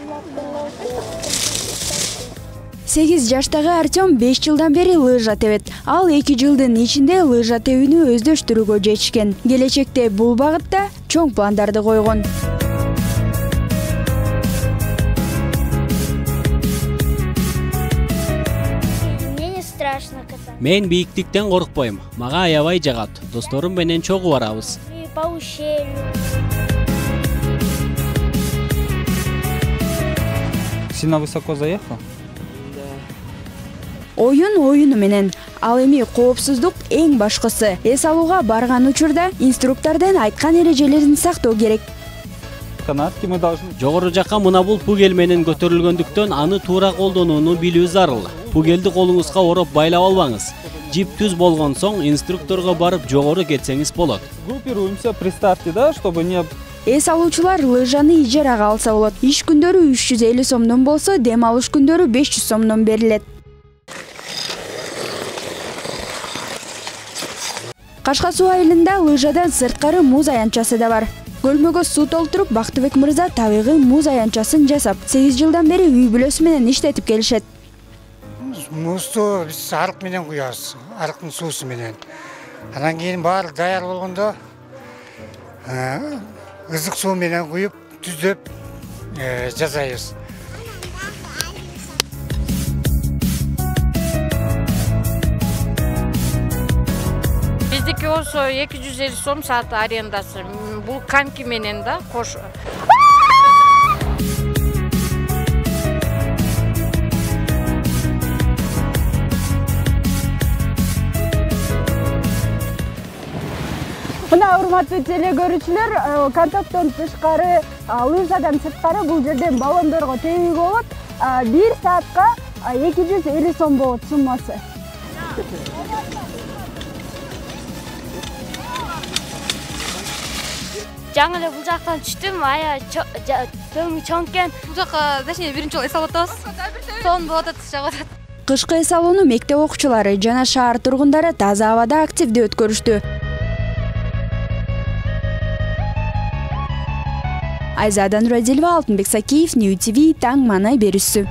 8 жаштагы Артем 5 жылдан бери лыжа тебет. Ал 2 жылдын ичинде лыжа тебүүнү өздөштүрүүгө жетишкен. Келечекте бул багытта чоң пландарды койгон. Мен бийиктиктен коркпойм. Мага аябай жагат. Досторум менен чогуу барабыз. Сильно высоко заехал? Оюну менен. Ал эми коопсуздук эң башкысы. Эс алууга барган учурда инструктордон айткан эрежелерин сактоо керек. Канатки мы должны. Жогору жакка мына бул пугел менен көтөрүлгөндүктөн аны туура колдонууну билүү зарыл. Пугелди колуңузга ороп байлап албаңыз. Жип түз болгон соң инструкторго барып жогору кетсеңиз болот. Группируемся при старте, да, чтобы не. Эс алуучулар лыжаны ижарага алса болот. Иш күндөрү 350 сомдон болсо, дем алыш күндөрү 500 сомдон берилет. Кашка суу айылында лыжадан сырткары муз аянтчасы да бар. Көлмөгө суу толтуруп Бактыбек мырза табигый муз аянтчасын жасап, 8 жылдан бери үй бүлөсү менен иштетип келишет. Музду биз арык менен куябыз, арыктын суусу менен. Анан кийин баары даяр болгондо ызык суу менен куюп, түздөп жасайбыз. Биздики болсо 250 сом саат арендасы. Бул коньки менен да кош. Мына урматтуу теле көрүүчүлөр, кантоптон тышкары, лыжадан сырткары бул жерден баллондорго тебүүгө болот. 1 саатка 250 сом болот суммасы. Жаңы эле бул жактан түштүм, ая дөңү чоң экен. Бул жакка дашне биринчи жолу эс алып атабыз. Сонун болуп атат, жагып атат. Кышкы эс алууну мектеп окуучулары жана шаар тургундары таза абада активдүү өткөрүштү. Айзада Нурадилова, Алтынбек Сакиев, Нью ТВ, таң мана берүүсү.